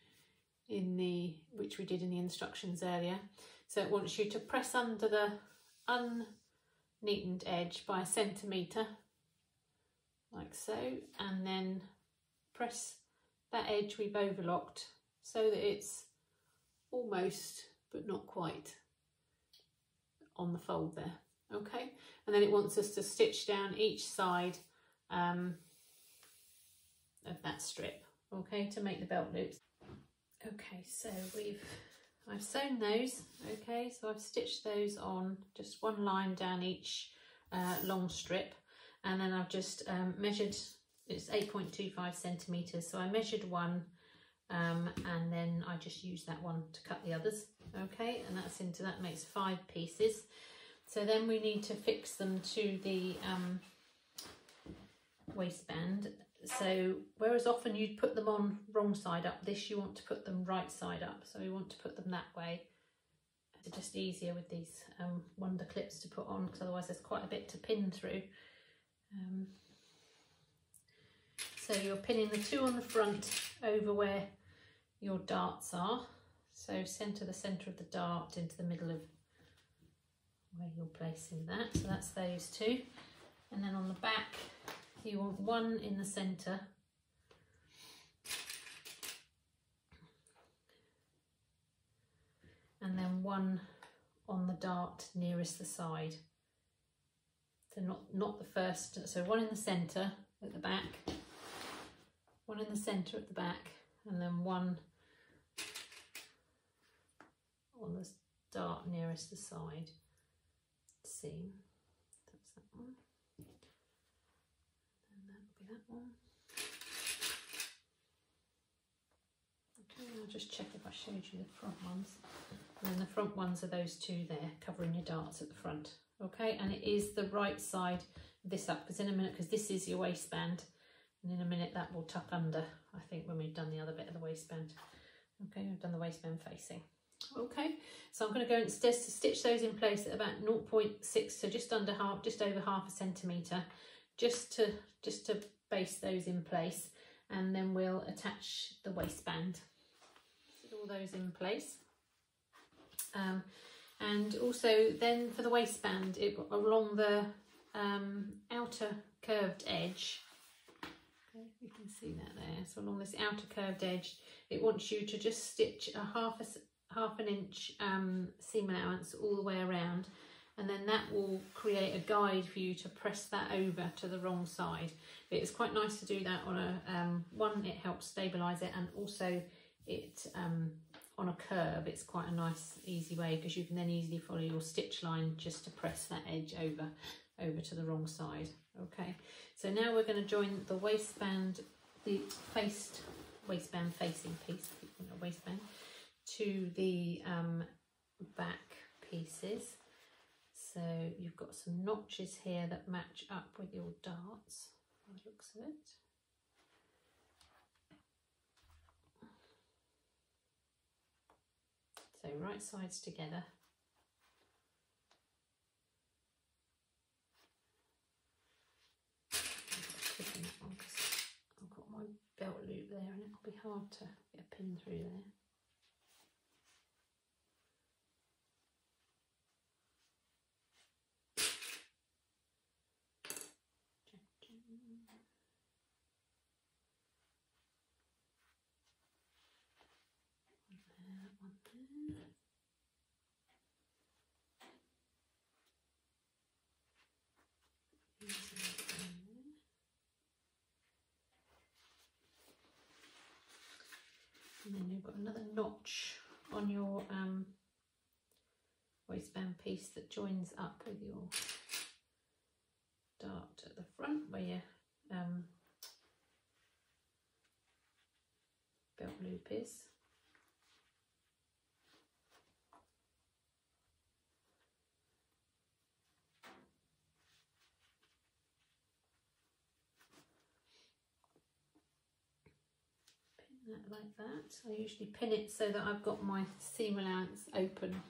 which we did in the instructions earlier. So it wants you to press under the unneatened edge by 1 centimetre. Like so, and then press that edge we've overlocked so that it's almost but not quite on the fold there. Okay, and then it wants us to stitch down each side of that strip, okay, to make the belt loops. Okay, so I've sewn those, okay, so I've stitched those on, just one line down each long strip. And then I've just measured, it's 8.25 centimetres, so I measured one, and then I just used that one to cut the others, okay, and that makes 5 pieces. So then we need to fix them to the waistband. So whereas often you'd put them on wrong side up, this you want to put them right side up, so we want to put them that way. It's just easier with these wonder clips to put on, because otherwise there's quite a bit to pin through. So you're pinning the 2 on the front over where your darts are, so centre the centre of the dart into the middle of where you're placing that, so that's those 2, and then on the back you want 1 in the centre and then 1 on the dart nearest the side. So not the first, so 1 in the centre at the back, 1 in the centre at the back, and then 1 on the dart nearest the side seam. That's that one. And that'll be that one. Okay, I'll just check if I showed you the front ones. And then the front ones are those 2 there, covering your darts at the front. Okay, and it is the right side of this up, because in a minute, because this is your waistband, and in a minute that will tuck under, I think, when we've done the other bit of the waistband. Okay, we've done the waistband facing. Okay, so I'm going to go and stitch those in place at about 0.6, so just over 0.5 centimetre, just to base those in place, and then we'll attach the waistband. Put all those in place. And also then for the waistband, along the outer curved edge, okay, you can can see that there. So along this outer curved edge, it wants you to just stitch a half an inch seam allowance all the way around, and then that will create a guide for you to press that over to the wrong side. It's quite nice to do that on a one, it helps stabilize it, and also it on a curve, it's quite a nice easy way, because you can then easily follow your stitch line just to press that edge over to the wrong side. Okay, so now we're going to join the waistband, the waistband facing piece, waistband, to the back pieces. So you've got some notches here that match up with your darts, by the looks of it. So right sides together. I've got my belt loop there and it'll be hard to get a pin through there. And then you've got another notch on your waistband piece that joins up with your dart at the front where your belt loop is. That like that. I usually pin it so that I've got my seam allowance open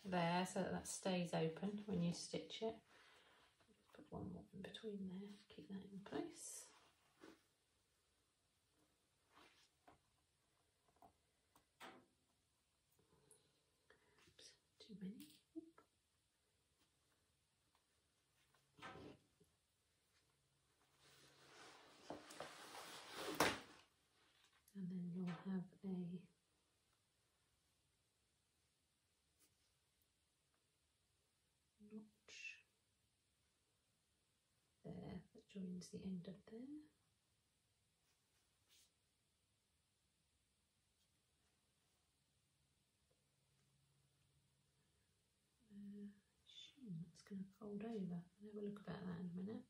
there, so that stays open when you stitch it. Put one more in between there, keep that in place. Oops, too many. And then you'll have a notch there that joins the end of there. It's going to fold over. I'll have a look about that in a minute.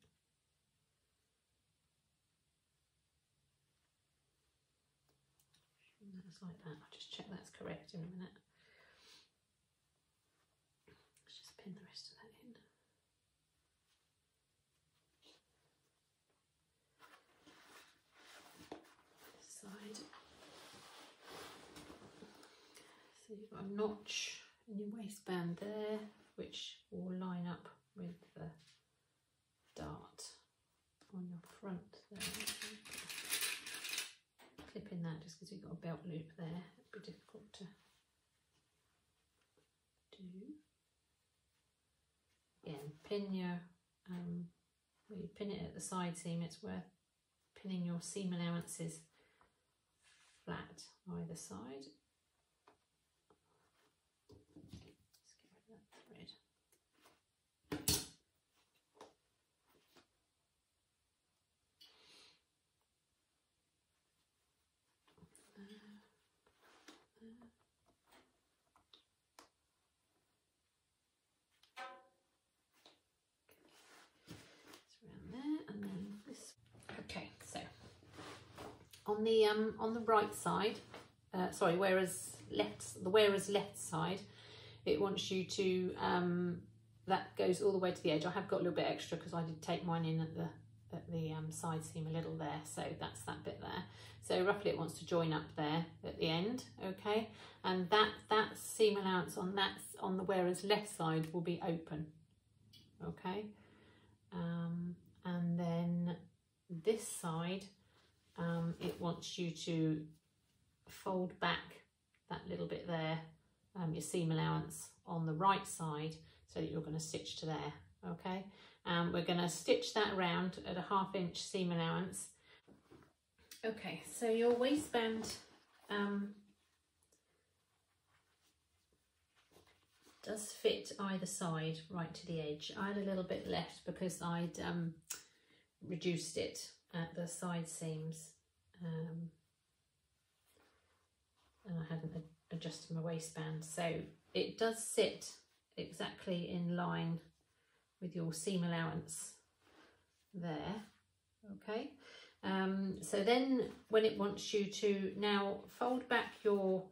That's like that. I'll just check that's correct in a minute. Let's just pin the rest of that in. This side. So you've got a notch in your waistband there, which will line up with the dart on your front there. Clip in that just because we've got a belt loop there, it'd be difficult to do. Again, pin your where you pin it at the side seam, it's worth pinning your seam allowances flat either side. Let's get rid of that thread. On the right side, sorry, the wearer's left side, it wants you to that goes all the way to the edge. I have got a little bit extra because I did take mine in at the side seam a little there, so that's that bit there. So roughly it wants to join up there at the end, okay, and that seam allowance on the wearer's left side will be open, okay, and then this side, it wants you to fold back that little bit there, your seam allowance on the right side, so that you're going to stitch to there, okay. We're going to stitch that around at a 1/2 inch seam allowance. Okay, so your waistband does fit either side right to the edge. I had a little bit left because I'd reduced it at the side seams, and I hadn't adjusted my waistband, so it does sit exactly in line with your seam allowance there. Okay, so then when it wants you to now fold back your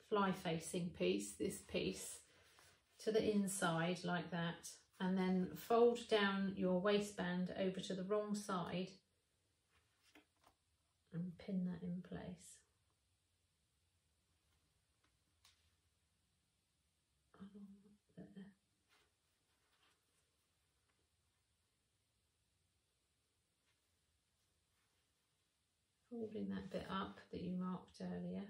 fly facing piece, this piece, to the inside like that, and then fold down your waistband over to the wrong side and pin that in place. There. Folding that bit up that you marked earlier.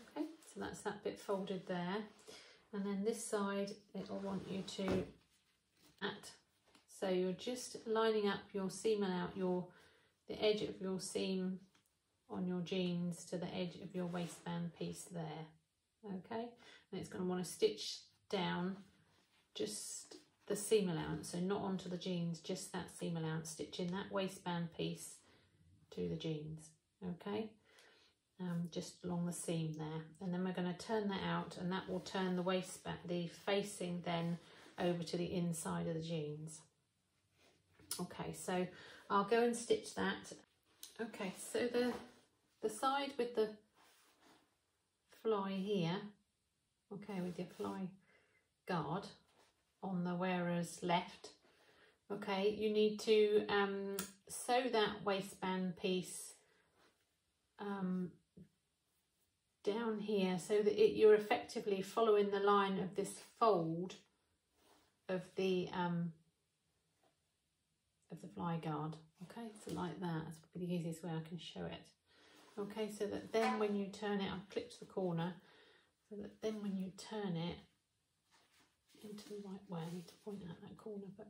Okay, so that's that bit folded there. And then this side, it'll want you to so you're just lining up your seam and out the edge of your seam on your jeans to the edge of your waistband piece there. Okay, and it's going to want to stitch down just the seam allowance, so not onto the jeans, just that seam allowance, stitching that waistband piece to the jeans. Okay, just along the seam there, and then we're going to turn that out, and that will turn the waistband, the facing, then over to the inside of the jeans. Okay, so I'll go and stitch that. Okay, so the side with the fly here, okay, with your fly guard on the wearer's left, okay, you need to sew that waistband piece down here so that you're effectively following the line of this fold of the fly guard. Okay, so like that. That's probably the easiest way I can show it. Okay, so that then when you turn it, I've clipped the corner, so that then when you turn it into the right way, I need to point out that corner, but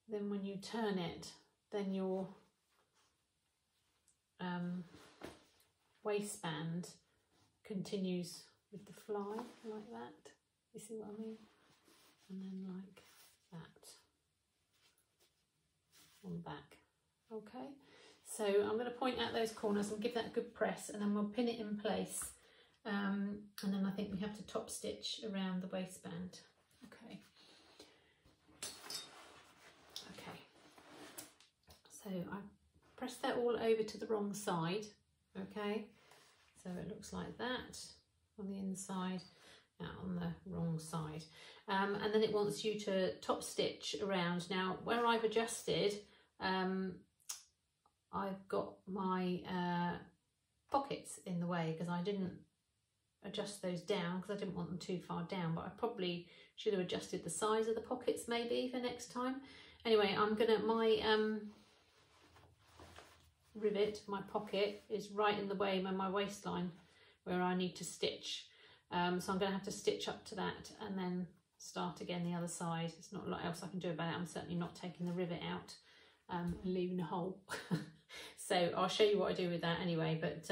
then when you turn it, then your waistband continues with the fly like that. You see what I mean? And then like that on the back. Okay, so I'm going to point out those corners and give that a good press, and then we'll pin it in place, and then I think we have to top stitch around the waistband. Okay, so I've pressed that all over to the wrong side. Okay, so it looks like that on the inside, out on the wrong side, and then it wants you to top stitch around. Now where I've adjusted, I've got my pockets in the way because I didn't adjust those down because I didn't want them too far down, but I probably should have adjusted the size of the pockets maybe for next time. Anyway, I'm gonna, my rivet, my pocket is right in the way of my waistline where I need to stitch, so I'm gonna have to stitch up to that and then start again the other side. There's not a lot else I can do about it. I'm certainly not taking the rivet out and leaving a hole. So I'll show you what I do with that anyway, but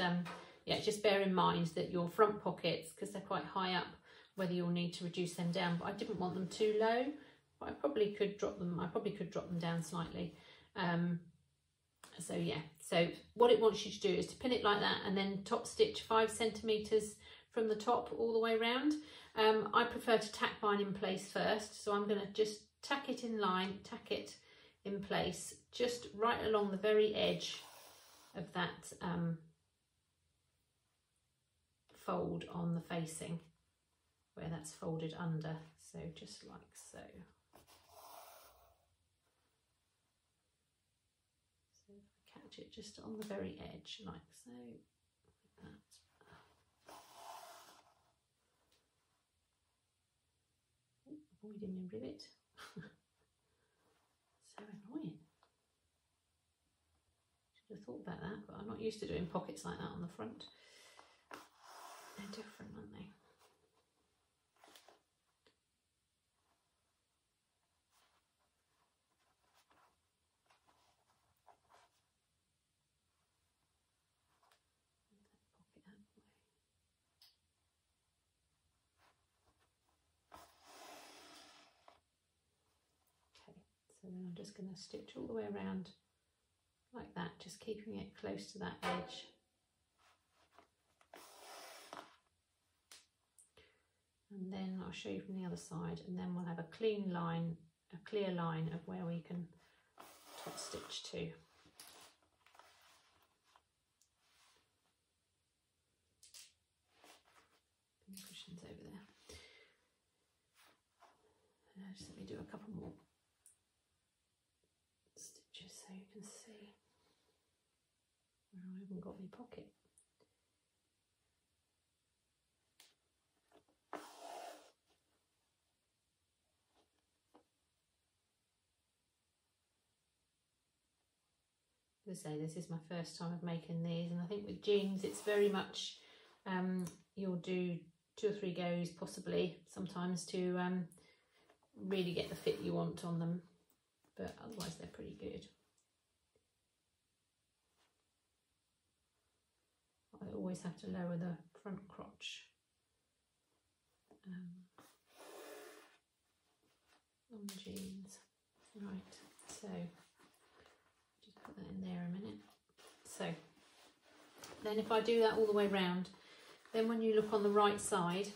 yeah, just bear in mind that your front pockets, because they're quite high up, whether you'll need to reduce them down, but I didn't want them too low, but I probably could drop them down slightly. So yeah, so what it wants you to do is to pin it like that and then top stitch 5 centimeters from the top all the way around. I prefer to tack mine in place first, so I'm going to just tack it in line, tack it in place just right along the very edge of that fold on the facing where that's folded under, so just like so. So if I catch it just on the very edge like so, like that. Avoiding my rivet. So annoying. Should have thought about that, but I'm not used to doing pockets like that on the front. They're different, aren't they? So then I'm just going to stitch all the way around like that, just keeping it close to that edge. And then I'll show you from the other side, and then we'll have a clean line, a clear line of where we can top stitch to. Cushions over there. Just let me do a couple more stitches so you can see where I haven't got any pocket. As I say, this is my first time of making these, and I think with jeans it's very much you'll do 2 or 3 goes possibly sometimes to really get the fit you want on them, but otherwise they're pretty good. I always have to lower the front crotch on the jeans. Right, so just put that in there a minute. So then if I do that all the way round, then when you look on the right side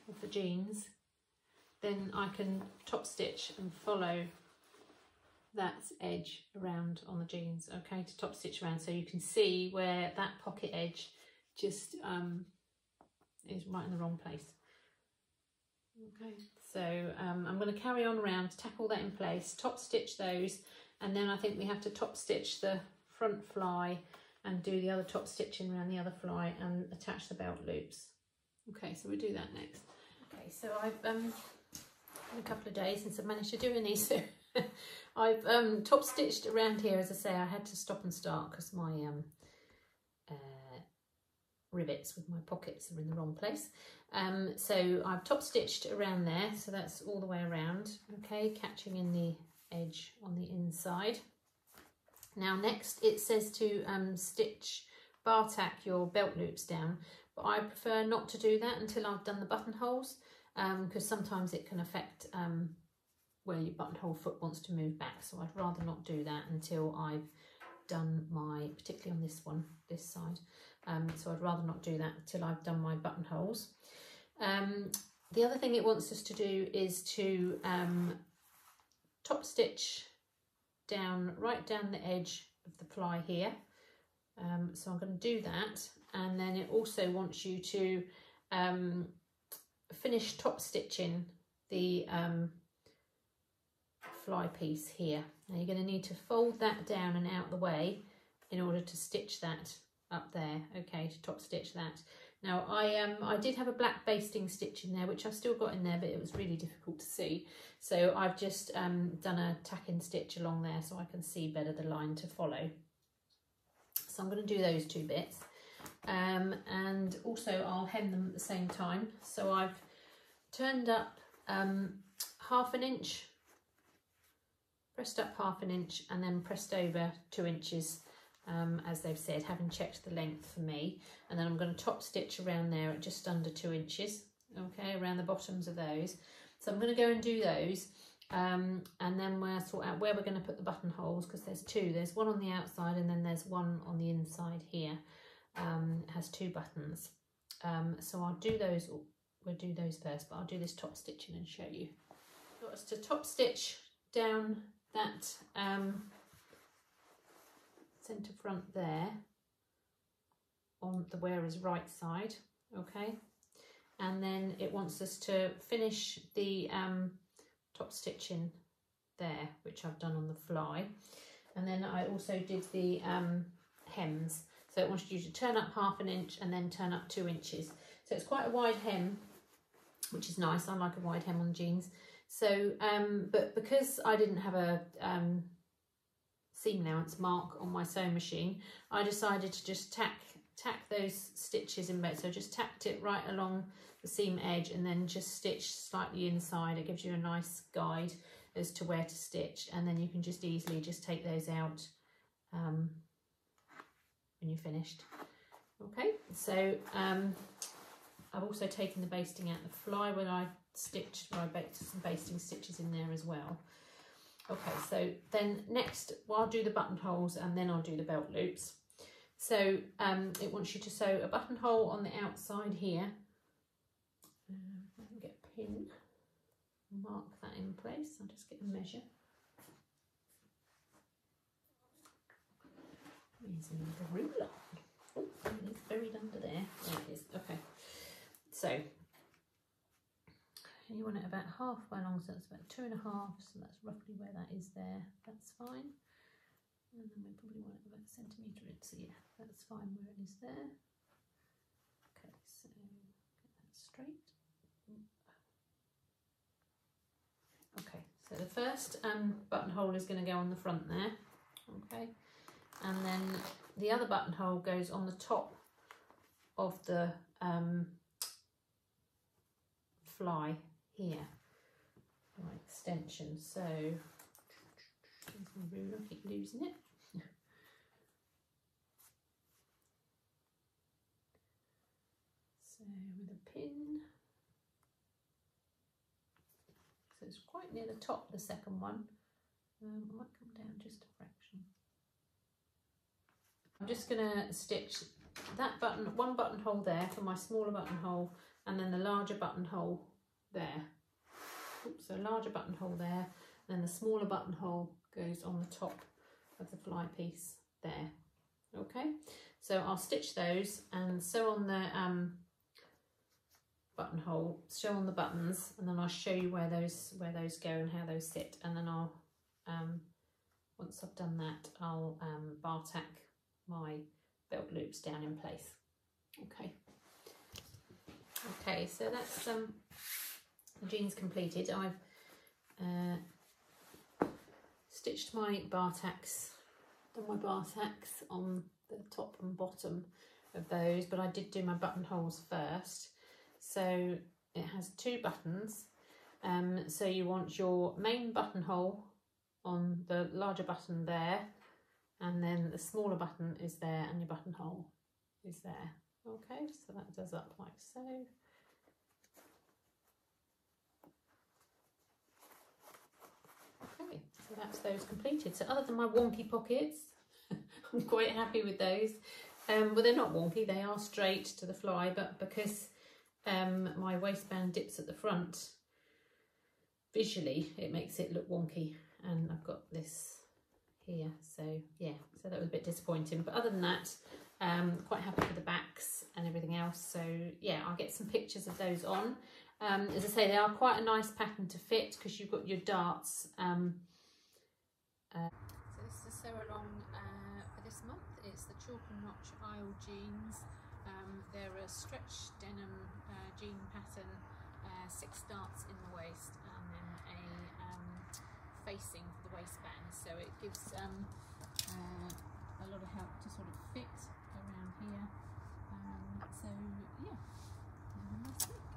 of the jeans, then I can top stitch and follow that edge around on the jeans, okay, to top stitch around, so you can see where that pocket edge just is right in the wrong place. Okay, so I'm going to carry on around, tack all that in place, top stitch those, and then I think we have to top stitch the front fly and do the other top stitching around the other fly and attach the belt loops. Okay, so we'll do that next. Okay, so I've been a couple of days since I've managed to do any, so I've top stitched around here. As I say, I had to stop and start because my rivets with my pockets are in the wrong place. So I've top stitched around there, so that's all the way around, okay, catching in the edge on the inside. Now next it says to stitch bar tack your belt loops down, but I prefer not to do that until I've done the buttonholes, because sometimes it can affect where your buttonhole foot wants to move back, so I'd rather not do that until I've done my, particularly on this one, this side, so I'd rather not do that until I've done my buttonholes. The other thing it wants us to do is to top stitch down, right down the edge of the fly here, so I'm going to do that, and then it also wants you to finish top stitching the fly piece here. Now you're going to need to fold that down and out the way in order to stitch that up there, okay, to top stitch that. Now I did have a black basting stitch in there, which I've still got in there, but it was really difficult to see, so I've just done a tack-in stitch along there so I can see better the line to follow. So I'm going to do those 2 bits, and also I'll hem them at the same time. So I've turned up ½ inch, pressed up ½ inch, and then pressed over 2 inches, as they've said, having checked the length for me, and then I'm going to top stitch around there at just under 2 inches, okay, around the bottoms of those. So I'm going to go and do those, and then we'll sort out where we're going to put the buttonholes, because there's 2. There's one on the outside and then there's one on the inside here. It has 2 buttons, so I'll do those. We'll do those first, but I'll do this top stitching and show you. Got us to top stitch down that centre front there on the wearer's right side, okay, and then it wants us to finish the top stitching there, which I've done on the fly, and then I also did the hems, so it wants you to turn up ½ inch and then turn up 2 inches, so it's quite a wide hem, which is nice. I like a wide hem on jeans. So but because I didn't have a seam allowance mark on my sewing machine, I decided to just tack those stitches in both. So just tacked it right along the seam edge and then just stitch slightly inside. It gives you a nice guide as to where to stitch, and then you can just easily just take those out when you're finished. Okay, so I've also taken the basting out the fly when I stitched, where I baked some basting stitches in there as well. Okay, so then next, well, I'll do the buttonholes and then I'll do the belt loops. So it wants you to sew a buttonhole on the outside here. If I can get a pin, mark that in place. I'll just get a measure. Where's my ruler? Oh, it's buried under there. There it is. Okay. So you want it about halfway long, so that's about 2.5. So that's roughly where that is there. That's fine. And then we probably want it about a centimetre in. So yeah, that's fine where it is there. Okay, so get that straight. Okay, so the first buttonhole is going to go on the front there. Okay, and then the other buttonhole goes on the top of the fly here, my extension. So here's my ruler, I keep losing it. So with a pin, so it's quite near the top, the second one. I might come down just a fraction. I'm just going to stitch that one buttonhole there for my smaller buttonhole, and then the larger buttonhole there. Oops, so larger buttonhole there, and then the smaller buttonhole goes on the top of the fly piece there. Okay, so I'll stitch those and sew on the buttonhole, sew on the buttons, and then I'll show you where those go and how those sit, and then I'll once I've done that, I'll bar tack my belt loops down in place. Okay, so that's the jeans completed. I've stitched my bar tacks, done my bar tacks on the top and bottom of those, but I did do my buttonholes first. So it has 2 buttons, so you want your main buttonhole on the larger button there, and then the smaller button is there and your buttonhole is there. Okay, so that does up like so. Okay, so that's those completed. So other than my wonky pockets, I'm quite happy with those. Well, they're not wonky, they are straight to the fly, but because my waistband dips at the front, visually it makes it look wonky, and I've got this here, so yeah, so that was a bit disappointing, but other than that, quite happy with the backs and everything else. So yeah, I'll get some pictures of those on. As I say, they are quite a nice pattern to fit because you've got your darts. So this is the sew along for this month. It's the Chalk and Notch Isle jeans. They're a stretch denim jean pattern, 6 darts in the waist, and then a facing for the waistband, so it gives a lot of help to sort of fit around here. So yeah, have a nice week.